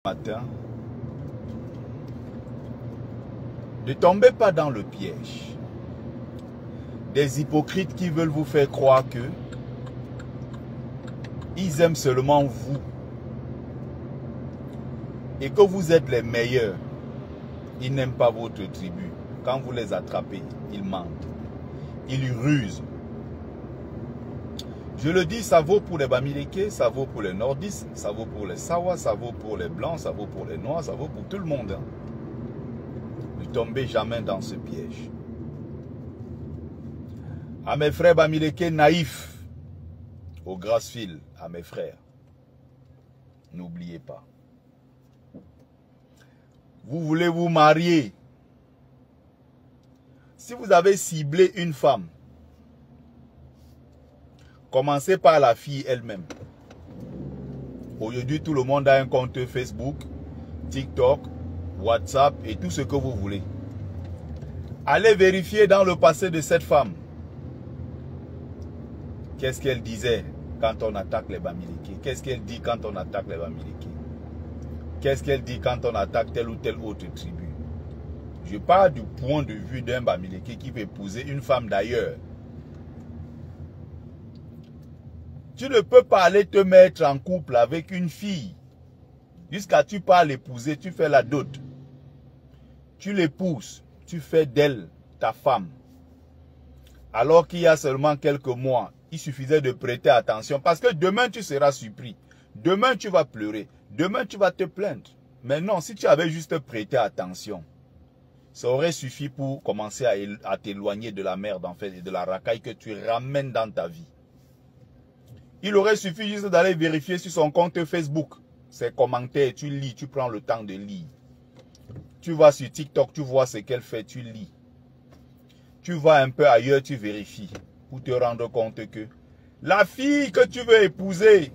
matin, ne tombez pas dans le piège des hypocrites qui veulent vous faire croire que ils aiment seulement vous et que vous êtes les meilleurs. Ils n'aiment pas votre tribu. Quand vous les attrapez, ils mentent. Ils rusent. Je le dis, ça vaut pour les Bamileke, ça vaut pour les nordistes, ça vaut pour les Sawa, ça vaut pour les blancs, ça vaut pour les noirs, ça vaut pour tout le monde. Hein. Ne tombez jamais dans ce piège. À mes frères Bamileke naïfs, au Grassfield, à mes frères, n'oubliez pas. Vous voulez vous marier. Si vous avez ciblé une femme, commencez par la fille elle-même. Aujourd'hui, tout le monde a un compte Facebook, TikTok, WhatsApp et tout ce que vous voulez. Allez vérifier dans le passé de cette femme. Qu'est-ce qu'elle disait quand on attaque les Bamileke? Qu'est-ce qu'elle dit quand on attaque les Bamileke? Qu'est-ce qu'elle dit quand on attaque telle ou telle autre tribu? Je parle du point de vue d'un Bamileke qui veut épouser une femme d'ailleurs. Tu ne peux pas aller te mettre en couple avec une fille. Jusqu'à tu pars l'épouser, tu fais la dot. Tu l'épouses, tu fais d'elle ta femme. Alors qu'il y a seulement quelques mois, il suffisait de prêter attention. Parce que demain tu seras surpris. Demain tu vas pleurer. Demain tu vas te plaindre. Mais non, si tu avais juste prêté attention, ça aurait suffi pour commencer à t'éloigner de la merde en fait et de la racaille que tu ramènes dans ta vie. Il aurait suffi juste d'aller vérifier sur son compte Facebook ses commentaires, tu lis, tu prends le temps de lire. Tu vas sur TikTok, tu vois ce qu'elle fait, tu lis. Tu vas un peu ailleurs, tu vérifies pour te rendre compte que la fille que tu veux épouser,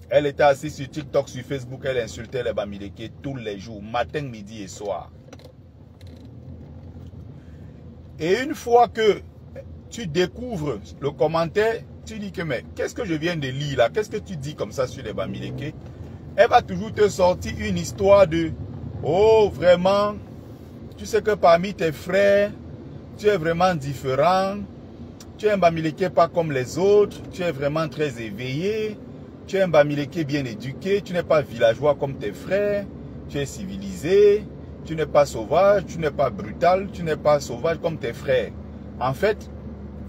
elle était assise sur TikTok, sur Facebook, elle insultait les Bamileke tous les jours, matin, midi et soir. Et une fois que tu découvres le commentaire, tu dis que mais qu'est-ce que je viens de lire là? Qu'est-ce que tu dis comme ça sur les Bamileke? Elle va toujours te sortir une histoire de oh vraiment, tu sais que parmi tes frères, tu es vraiment différent. Tu es un Bamileke pas comme les autres. Tu es vraiment très éveillé. Tu es un Bamileke bien éduqué. Tu n'es pas villageois comme tes frères. Tu es civilisé. Tu n'es pas sauvage. Tu n'es pas brutal. Tu n'es pas sauvage comme tes frères. En fait,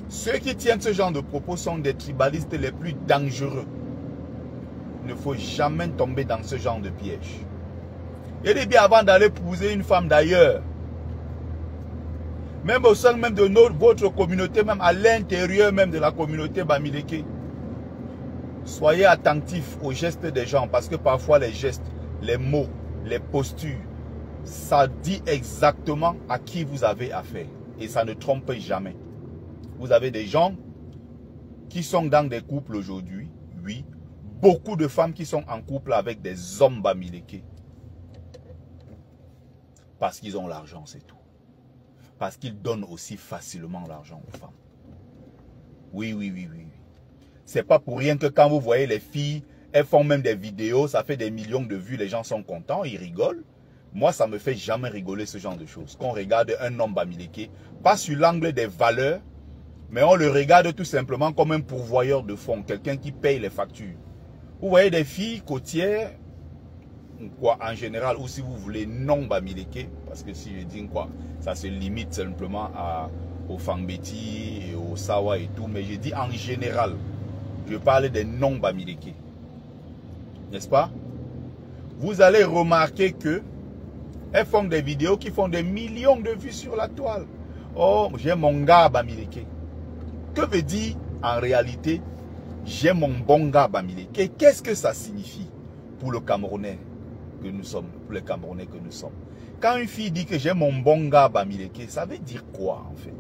ceux qui tiennent ce genre de propos sont des tribalistes les plus dangereux. Il ne faut jamais tomber dans ce genre de piège. Et bien avant d'aller épouser une femme d'ailleurs, même au sein même de votre communauté, même à l'intérieur même de la communauté Bamileke, soyez attentifs aux gestes des gens parce que parfois les gestes, les mots, les postures, ça dit exactement à qui vous avez affaire et ça ne trompe jamais. Vous avez des gens qui sont dans des couples aujourd'hui, oui, beaucoup de femmes qui sont en couple avec des hommes Bamileke parce qu'ils ont l'argent, c'est tout. Parce qu'ils donnent aussi facilement l'argent aux femmes. Oui. C'est pas pour rien que quand vous voyez les filles, elles font même des vidéos, ça fait des millions de vues, les gens sont contents, ils rigolent. Moi, ça me fait jamais rigoler ce genre de choses. Qu'on regarde un homme Bamileke, pas sur l'angle des valeurs, mais on le regarde tout simplement comme un pourvoyeur de fonds, quelqu'un qui paye les factures. Vous voyez des filles côtières, quoi, en général, ou si vous voulez non Bamileke, parce que si je dis quoi, ça se limite simplement aux Fambeti et aux Sawa et tout, mais je dis en général, je parle des non Bamileke, n'est-ce pas? Vous allez remarquer que elles font des vidéos qui font des millions de vues sur la toile. Oh, j'ai mon gars Bamileke. Que veut dire en réalité j'ai mon bon gars Bamileke? Qu'est-ce que ça signifie pour le Camerounais que nous sommes, pour les Camerounais que nous sommes? Quand une fille dit que j'ai mon bon gars Bamileke, ça veut dire quoi en fait?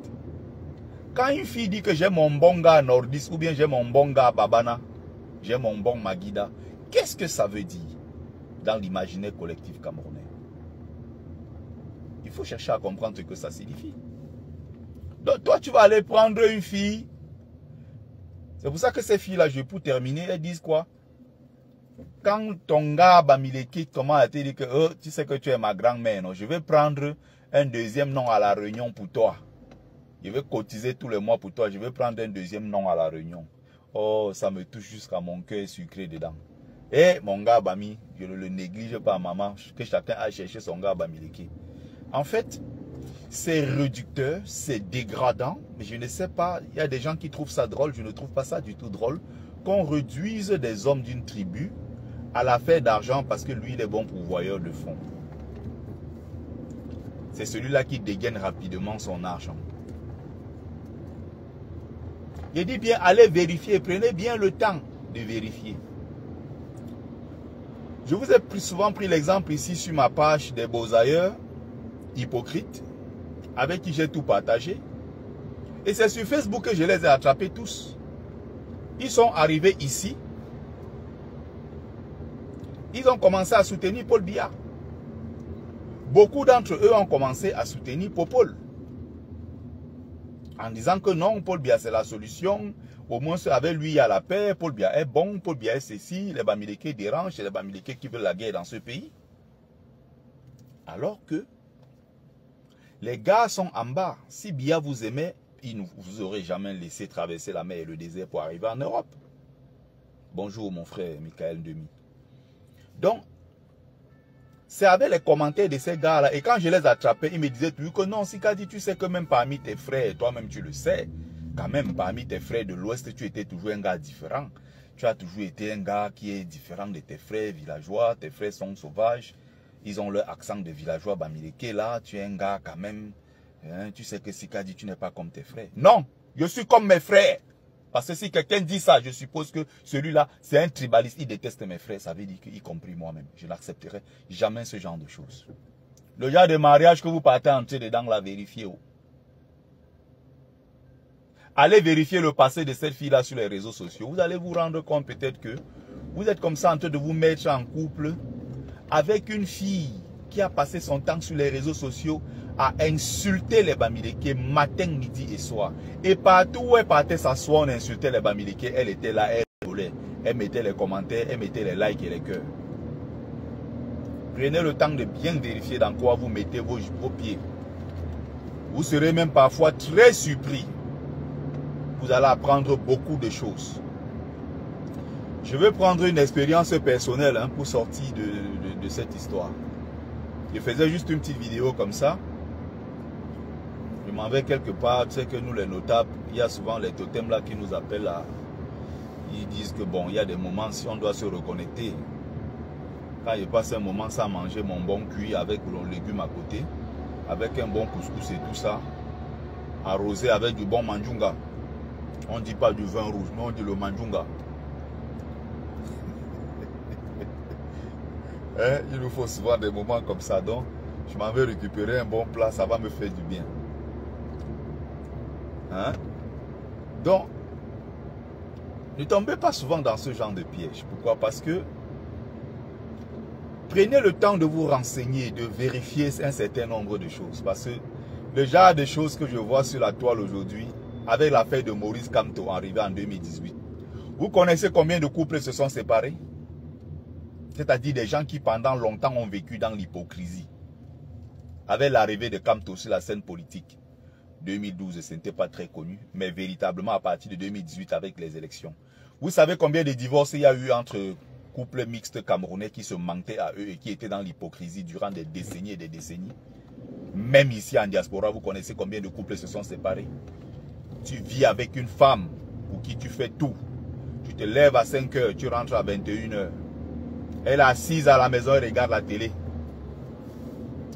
Quand une fille dit que j'ai mon bon gars nordiste ou bien j'ai mon bon gars Babana, j'ai mon bon Magida, qu'est-ce que ça veut dire dans l'imaginaire collectif camerounais? Il faut chercher à comprendre ce que ça signifie. Donc toi tu vas aller prendre une fille. C'est pour ça que ces filles-là, pour terminer, elles disent quoi? quand ton gars Bamileke comment a-t-il dit que tu sais que tu es ma grand-mère, non? Je vais prendre un deuxième nom à la réunion pour toi. Je vais cotiser tous les mois pour toi. Je vais prendre un deuxième nom à la réunion. Oh, ça me touche jusqu'à mon cœur sucré dedans. Et mon gars Bami, je ne le néglige pas, maman, que chacun a cherché son gars Bamileke. En fait, c'est réducteur, c'est dégradant, mais je ne sais pas, il y a des gens qui trouvent ça drôle, je ne trouve pas ça du tout drôle, qu'on réduise des hommes d'une tribu à l'affaire d'argent parce que lui, il est bon pourvoyeur de fonds. C'est celui-là qui dégaine rapidement son argent. Je dis bien, allez vérifier, prenez bien le temps de vérifier. Je vous ai souvent pris l'exemple ici sur ma page des beaux ailleurs, hypocrites, avec qui j'ai tout partagé. Et c'est sur Facebook que je les ai attrapés tous. Ils sont arrivés ici. Ils ont commencé à soutenir Paul Biya. Beaucoup d'entre eux ont commencé à soutenir Popol. En disant que non, Paul Biya c'est la solution. Au moins avec lui il y a la paix. Paul Biya est bon, Paul Biya est ceci. Les Bamileke dérangent, c'est les Bamileke qui veulent la guerre dans ce pays. Alors que les gars sont en bas. Si Biya vous aimait, il ne vous aurait jamais laissé traverser la mer et le désert pour arriver en Europe. Bonjour mon frère Michael Demi. Donc, c'est avec les commentaires de ces gars-là. Et quand je les attrapais, ils me disaient toujours que non, Sikadi, tu sais que même parmi tes frères, toi-même tu le sais, quand même parmi tes frères de l'Ouest, tu étais toujours un gars différent. Tu as toujours été un gars qui est différent de tes frères villageois. Tes frères sont sauvages. Ils ont leur accent de villageois Bamileke. Là, tu es un gars quand même. Hein, tu sais que Sikadi, tu n'es pas comme tes frères. Non, je suis comme mes frères. Parce que si quelqu'un dit ça, je suppose que celui-là, c'est un tribaliste. Il déteste mes frères. Ça veut dire qu'y compris moi-même, je n'accepterai jamais ce genre de choses. Le genre de mariage que vous partez entrer dedans, la vérifiez. Allez vérifier le passé de cette fille-là sur les réseaux sociaux. Vous allez vous rendre compte peut-être que vous êtes comme ça en train de vous mettre en couple avec une fille qui a passé son temps sur les réseaux sociaux à insulter les Bamileke matin, midi et soir. Et partout où elle partait s'asseoir, on insultait les Bamileke. Elle était là, elle rigolait. Elle mettait les commentaires, elle mettait les likes et les cœurs. Prenez le temps de bien vérifier dans quoi vous mettez vos pieds. Vous serez même parfois très surpris. Vous allez apprendre beaucoup de choses. Je vais prendre une expérience personnelle pour sortir de cette histoire. Je faisais juste une petite vidéo comme ça. Je m'en vais quelque part. Tu sais que nous les notables, il y a souvent les totems là qui nous appellent là. Ils disent que bon, il y a des moments si on doit se reconnecter. Quand je passe un moment sans manger mon bon cuit avec le légume à côté, avec un bon couscous et tout ça, arrosé avec du bon manjunga. On ne dit pas du vin rouge, mais on dit le manjunga. Hein? Il nous faut souvent des moments comme ça. Donc, je m'en vais récupérer un bon plat, ça va me faire du bien. Hein? Donc, ne tombez pas souvent dans ce genre de piège. Pourquoi? Parce que prenez le temps de vous renseigner, de vérifier un certain nombre de choses. Parce que le genre de choses que je vois sur la toile aujourd'hui, avec l'affaire de Maurice Kamto arrivé en 2018, vous connaissez combien de couples se sont séparés? C'est-à-dire des gens qui pendant longtemps ont vécu dans l'hypocrisie. Avec l'arrivée de Kamto sur la scène politique, 2012, ce n'était pas très connu, mais véritablement à partir de 2018 avec les élections. Vous savez combien de divorces il y a eu entre couples mixtes camerounais qui se mentaient à eux et qui étaient dans l'hypocrisie durant des décennies et des décennies? Même ici en diaspora, vous connaissez combien de couples se sont séparés? Tu vis avec une femme pour qui tu fais tout. Tu te lèves à 5 h, tu rentres à 21 h. Elle est assise à la maison et regarde la télé.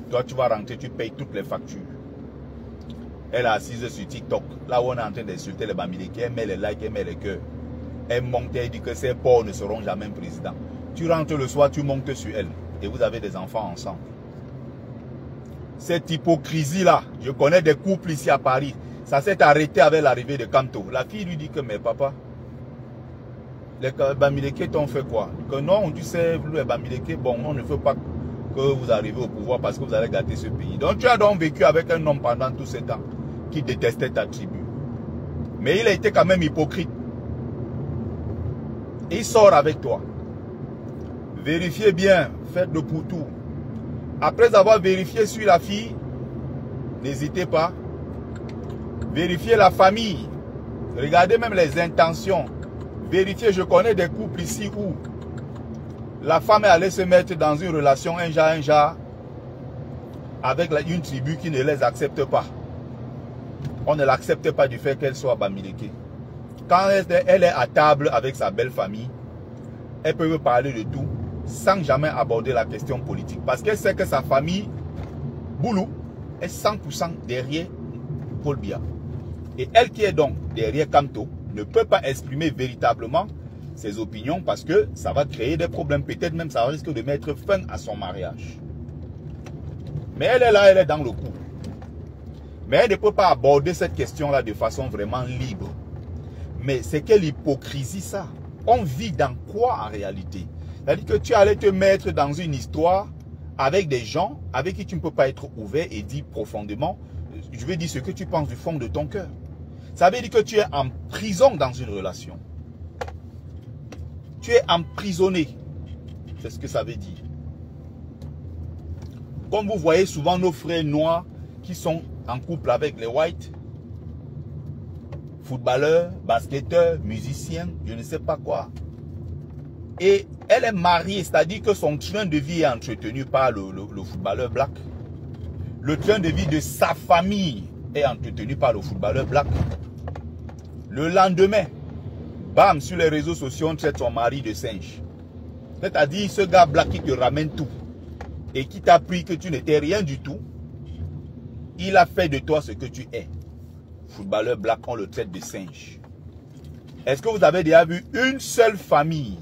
Toi, tu vas rentrer, tu payes toutes les factures. Elle est assise sur TikTok. Là où on est en train d'insulter les Bamileke, elle met les likes, elle met les cœurs. Elle monte, elle dit que ces pauvres ne seront jamais présidents. Tu rentres le soir, tu montes sur elle. Et vous avez des enfants ensemble. Cette hypocrisie-là, je connais des couples ici à Paris. Ça s'est arrêté avec l'arrivée de Kamto. La fille lui dit que, mais papa, les Bamileke t'ont fait quoi? Que non, tu sais, les Bamileke, bon, on ne veut pas que vous arrivez au pouvoir parce que vous allez gâter ce pays. Donc tu as donc vécu avec un homme pendant tout ce temps qui détestait ta tribu. Mais il a été quand même hypocrite. Et il sort avec toi. Vérifiez bien, faites le pour tout. Après avoir vérifié sur la fille, n'hésitez pas. Vérifiez la famille. Regardez même les intentions. Vérifiez, je connais des couples ici où la femme est allée se mettre dans une relation un genre avec une tribu qui ne les accepte pas. On ne l'accepte pas du fait qu'elle soit Bamileke. Quand elle est à table avec sa belle famille, elle peut parler de tout sans jamais aborder la question politique. Parce qu'elle sait que sa famille, Boulou, est 100% derrière Paul Biya. Et elle qui est donc derrière Kamto ne peut pas exprimer véritablement ses opinions parce que ça va créer des problèmes. Peut-être même ça risque de mettre fin à son mariage. Mais elle est là, elle est dans le coup. Mais elle ne peut pas aborder cette question-là de façon vraiment libre. Mais c'est quelle hypocrisie ça? On vit dans quoi en réalité? C'est-à-dire que tu allais te mettre dans une histoire avec des gens avec qui tu ne peux pas être ouvert et dire profondément, je veux dire ce que tu penses du fond de ton cœur. Ça veut dire que tu es en prison dans une relation. Tu es emprisonné. C'est ce que ça veut dire. Comme vous voyez souvent nos frères noirs qui sont en couple avec les whites, footballeurs, basketteurs, musiciens, je ne sais pas quoi. Et elle est mariée, c'est-à-dire que son train de vie est entretenu par le footballeur black. Le train de vie de sa famille est entretenu par le footballeur black. Le lendemain, bam, sur les réseaux sociaux, on traite son mari de singe. C'est-à-dire ce gars black qui te ramène tout et qui t'a appris que tu n'étais rien du tout, il a fait de toi ce que tu es. Footballeur black, on le traite de singe. Est-ce que vous avez déjà vu une seule famille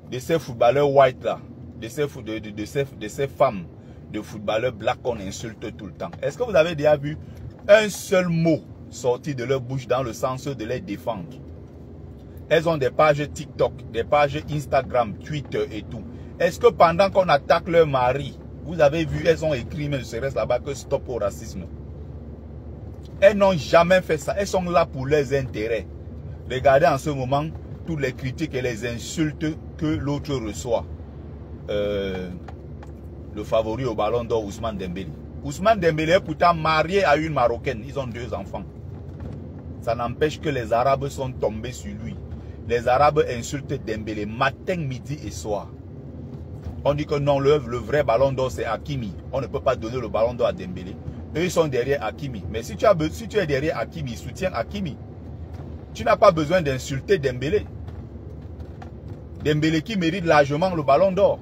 de ces footballeurs white là, de ces femmes de footballeurs black qu'on insulte tout le temps? Est-ce que vous avez déjà vu un seul mot sorti de leur bouche dans le sens de les défendre? Elles ont des pages TikTok, des pages Instagram, Twitter et tout. Est-ce que pendant qu'on attaque leur mari, vous avez vu, elles ont écrit, mais je reste là-bas, que stop au racisme? Elles n'ont jamais fait ça. Elles sont là pour leurs intérêts. Regardez en ce moment toutes les critiques et les insultes que l'autre reçoit. Le favori au ballon d'or, Ousmane Dembélé. Ousmane Dembélé est pourtant marié à une Marocaine. Ils ont 2 enfants. Ça n'empêche que les Arabes sont tombés sur lui. Les Arabes insultent Dembélé matin, midi et soir. On dit que non, le vrai ballon d'or c'est Hakimi. On ne peut pas donner le ballon d'or à Dembélé. Eux ils sont derrière Hakimi. Mais si tu es derrière Hakimi, soutiens Hakimi. Tu n'as pas besoin d'insulter Dembélé. Dembélé qui mérite largement le ballon d'or.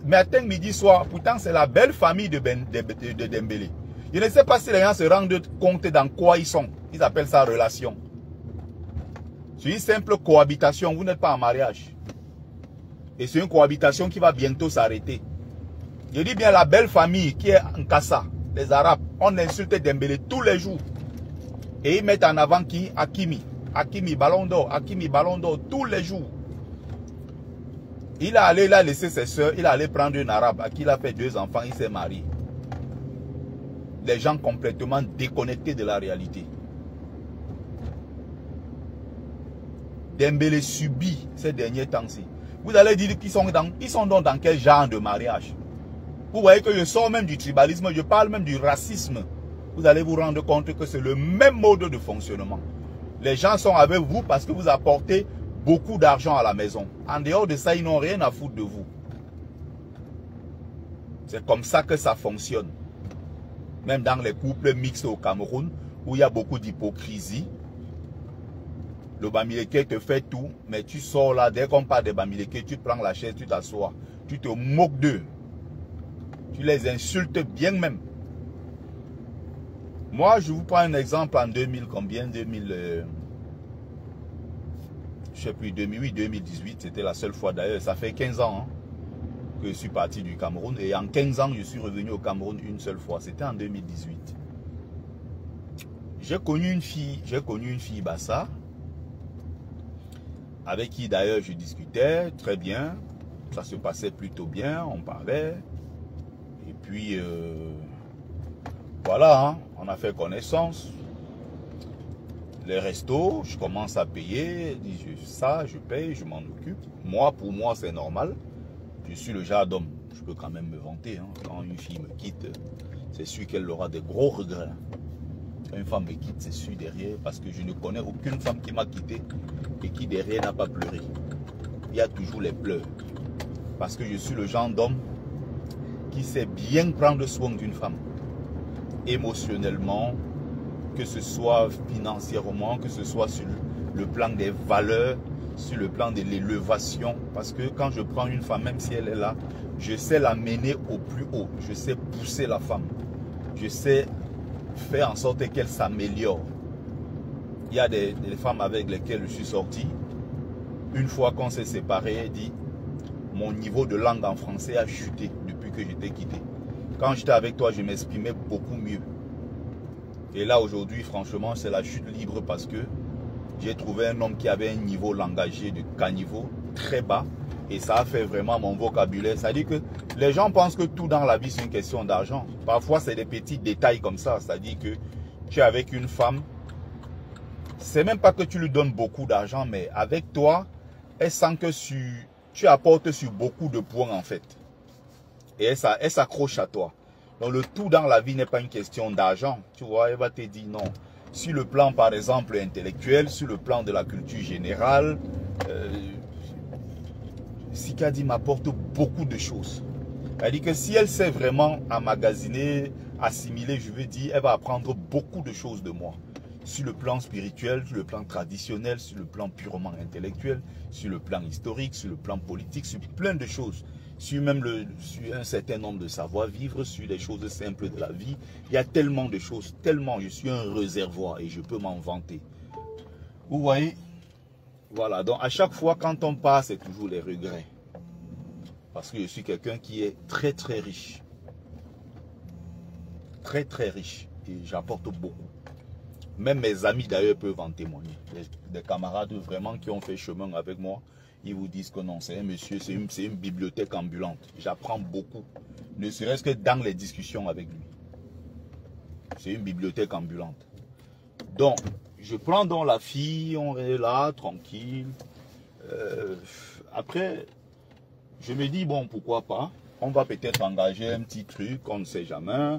Matin, midi, soir, pourtant c'est la belle famille de Dembélé. Je ne sais pas si les gens se rendent compte dans quoi ils sont. Ils appellent ça relation. C'est une simple cohabitation, vous n'êtes pas en mariage. Et c'est une cohabitation qui va bientôt s'arrêter. Je dis bien la belle famille qui est en Kassa, les Arabes, on insulte Dembélé tous les jours. Et ils mettent en avant qui? Hakimi. Hakimi, ballon d'or, Hakimi, ballon d'or, tous les jours. Il a laissé ses soeurs, il est allé prendre une arabe à qui il a fait 2 enfants, il s'est marié. Des gens complètement déconnectés de la réalité. Dembélé subit ces derniers temps-ci. Vous allez dire qu'ils sont donc dans quel genre de mariage? Vous voyez que je sors même du tribalisme, je parle même du racisme. Vous allez vous rendre compte que c'est le même mode de fonctionnement. Les gens sont avec vous parce que vous apportez beaucoup d'argent à la maison. En dehors de ça, ils n'ont rien à foutre de vous. C'est comme ça que ça fonctionne. Même dans les couples mixtes au Cameroun, où il y a beaucoup d'hypocrisie, le Bamileke te fait tout, mais tu sors là, dès qu'on parle de Bamileke, tu prends la chaise, tu t'assois, tu te moques d'eux. Tu les insultes bien même. Moi, je vous prends un exemple en 2000, combien? 2000, je sais plus, 2008, 2018, c'était la seule fois d'ailleurs. Ça fait 15 ans hein, que je suis parti du Cameroun. Et en 15 ans, je suis revenu au Cameroun une seule fois. C'était en 2018. J'ai connu une fille Bassa, avec qui d'ailleurs je discutais très bien. Ça se passait plutôt bien, on parlait. Et puis, voilà, hein, on a fait connaissance. Les restos, je commence à payer. Je dis, ça, je paye, je m'en occupe. Moi, pour moi, c'est normal. Je suis le genre d'homme. Je peux quand même me vanter. Hein. Quand une fille me quitte, c'est sûr qu'elle aura des gros regrets. Quand une femme me quitte, c'est sûr derrière. Parce que je ne connais aucune femme qui m'a quitté et qui derrière n'a pas pleuré. Il y a toujours les pleurs. Parce que je suis le genre d'homme qui sait bien prendre soin d'une femme. Émotionnellement, que ce soit financièrement, que ce soit sur le plan des valeurs, sur le plan de l'élévation. Parce que quand je prends une femme, même si elle est là, je sais la mener au plus haut. Je sais pousser la femme. Je sais faire en sorte qu'elle s'améliore. Il y a des femmes avec lesquelles je suis sorti. Une fois qu'on s'est séparés, elle dit, mon niveau de langue en français a chuté depuis que je t'ai quitté. Quand j'étais avec toi, je m'exprimais beaucoup mieux. Et là, aujourd'hui, franchement, c'est la chute libre parce que j'ai trouvé un homme qui avait un niveau langagier de caniveau très bas. Et ça a fait vraiment mon vocabulaire. Ça dit que les gens pensent que tout dans la vie, c'est une question d'argent. Parfois, c'est des petits détails comme ça. C'est-à-dire que tu es avec une femme. C'est même pas que tu lui donnes beaucoup d'argent, mais avec toi, elle sent que tu apportes sur beaucoup de points en fait. Et elle s'accroche à toi. Donc le tout dans la vie n'est pas une question d'argent. Tu vois, elle va te dire non. Sur le plan par exemple intellectuel, sur le plan de la culture générale, Sikadi m'apporte beaucoup de choses. Elle dit que si elle sait vraiment emmagasiner, assimiler, je veux dire, elle va apprendre beaucoup de choses de moi. Sur le plan spirituel, sur le plan traditionnel, sur le plan purement intellectuel, sur le plan historique, sur le plan politique, sur plein de choses. Sur même sur un certain nombre de savoir-vivre, sur les choses simples de la vie. Il y a tellement de choses, tellement, je suis un réservoir et je peux m'en vanter. Vous voyez? Voilà, donc à chaque fois quand on part, c'est toujours les regrets. Parce que je suis quelqu'un qui est très très riche. Très très riche. Et j'apporte beaucoup. Même mes amis d'ailleurs peuvent en témoigner. Des camarades vraiment qui ont fait chemin avec moi. Ils vous disent que non, c'est un monsieur, c'est une bibliothèque ambulante. J'apprends beaucoup. Ne serait-ce que dans les discussions avec lui. C'est une bibliothèque ambulante. Donc, je prends donc la fille, on est là, tranquille. Après, je me dis, bon, pourquoi pas. On va peut-être engager un petit truc, on ne sait jamais.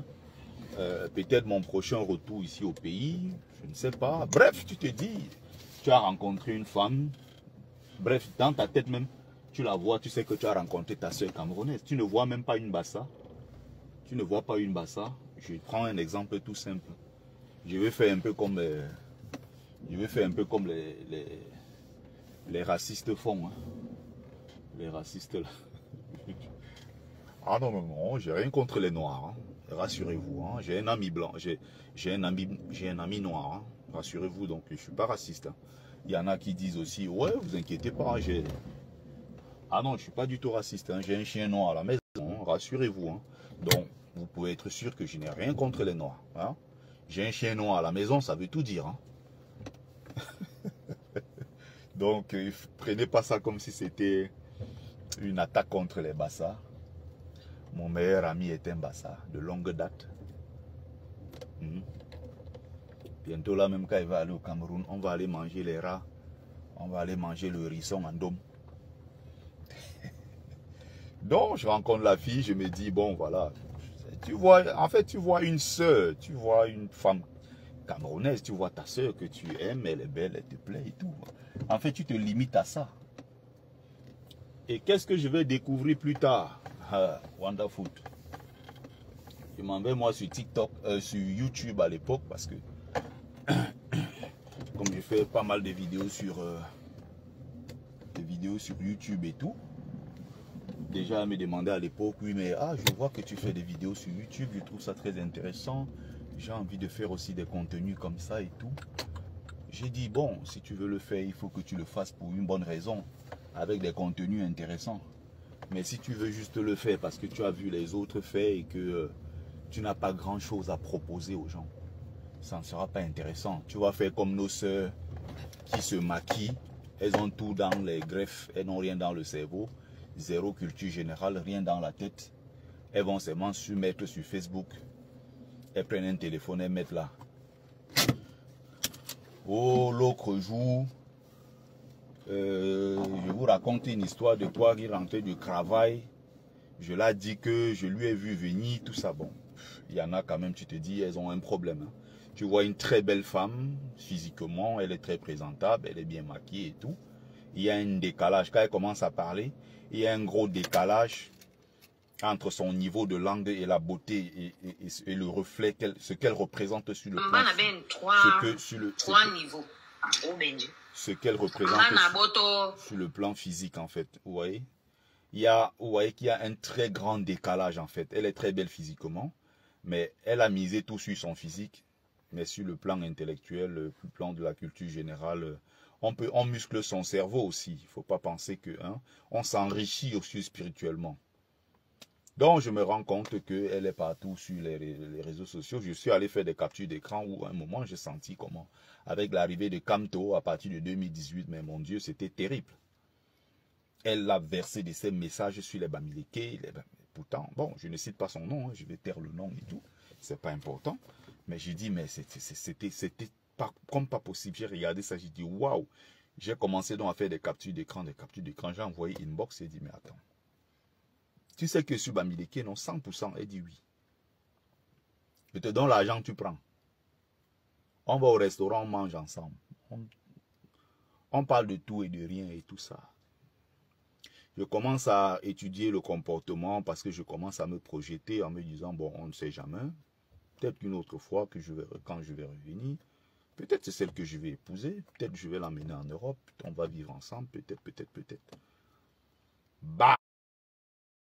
Peut-être mon prochain retour ici au pays, je ne sais pas. Bref, tu te dis, tu as rencontré une femme. Bref, dans ta tête même, tu la vois, tu sais que tu as rencontré ta soeur camerounaise. Tu ne vois même pas une bassa. Tu ne vois pas une bassa. Je prends un exemple tout simple. Je vais faire un peu comme les racistes font. Hein. Les racistes là. Ah non, non, non, j'ai rien contre les noirs. Hein. Rassurez-vous, hein. J'ai un ami blanc, j'ai un ami noir. Hein. Rassurez-vous, donc je ne suis pas raciste. Hein. Il y en a qui disent aussi, ouais, vous inquiétez pas. Ah non, je ne suis pas du tout raciste. Hein. J'ai un chien noir à la maison, hein. Rassurez-vous. Hein. Donc, vous pouvez être sûr que je n'ai rien contre les noirs. Hein. J'ai un chien noir à la maison, ça veut tout dire. Hein. Donc, prenez pas ça comme si c'était une attaque contre les Bassa. Mon meilleur ami est un Bassa de longue date. Bientôt là, même quand il va aller au Cameroun, on va aller manger les rats. On va aller manger le risson en dôme. Donc, je rencontre la fille, je me dis, bon, voilà. Tu vois, en fait, tu vois une soeur, tu vois une femme camerounaise, tu vois ta soeur que tu aimes, elle est belle, elle te plaît et tout. En fait, tu te limites à ça. Et qu'est-ce que je vais découvrir plus tard? Wonderfoot. Je m'en vais moi sur TikTok, sur YouTube à l'époque, parce que comme je fais pas mal de vidéos sur YouTube et tout, déjà elle me demandait à l'époque, oui mais je vois que tu fais des vidéos sur YouTube, je trouve ça très intéressant, j'ai envie de faire aussi des contenus comme ça et tout. J'ai dit bon, si tu veux le faire, il faut que tu le fasses pour une bonne raison, avec des contenus intéressants. Mais si tu veux juste le faire parce que tu as vu les autres faire et que tu n'as pas grand chose à proposer aux gens, ça ne sera pas intéressant. Tu vas faire comme nos sœurs qui se maquillent, elles ont tout dans les greffes, elles n'ont rien dans le cerveau, zéro culture générale, rien dans la tête. Elles vont seulement se mettre sur Facebook, elles prennent un téléphone, elles mettent là. Oh, l'autre jour, je vous raconte une histoire de quoi il rentrait du travail. Je l'ai dit que je lui ai vu venir, tout ça. Bon, il y en a quand même, tu te dis, elles ont un problème. Hein. Tu vois une très belle femme, physiquement, elle est très présentable, elle est bien maquillée et tout. Il y a un décalage. Quand elle commence à parler, il y a un gros décalage entre son niveau de langue et la beauté et le reflet, ce qu'elle représente sur le plan. Ce qu'elle représente sur le plan physique, en fait. Vous voyez? Vous voyez qu'il y a un très grand décalage, en fait. Elle est très belle physiquement, mais elle a misé tout sur son physique. Mais sur le plan intellectuel, le plan de la culture générale, on muscle son cerveau aussi. Il ne faut pas penser que on s'enrichit aussi spirituellement. Donc, je me rends compte qu'elle est partout sur les réseaux sociaux. Je suis allé faire des captures d'écran où, à un moment, j'ai senti comment, avec l'arrivée de Camto à partir de 2018, mais mon Dieu, c'était terrible. Elle a versé de ses messages sur les Bamileke. Pourtant, bon, je ne cite pas son nom, hein, je vais taire le nom et tout. C'est pas important. Mais j'ai dit, mais c'était comme pas possible. J'ai regardé ça, j'ai dit, waouh. J'ai commencé donc à faire des captures d'écran, J'ai envoyé inbox et dit, mais attends. Tu sais que sur Bamileke, non, 100%, elle dit oui. Je te donne l'argent, tu prends. On va au restaurant, on mange ensemble. On parle de tout et de rien et tout ça. Je commence à étudier le comportement parce que je commence à me projeter en me disant, bon, on ne sait jamais. Peut-être qu'une autre fois, quand je vais revenir, peut-être c'est celle que je vais épouser, peut-être je vais l'emmener en Europe, on va vivre ensemble, peut-être. Bah!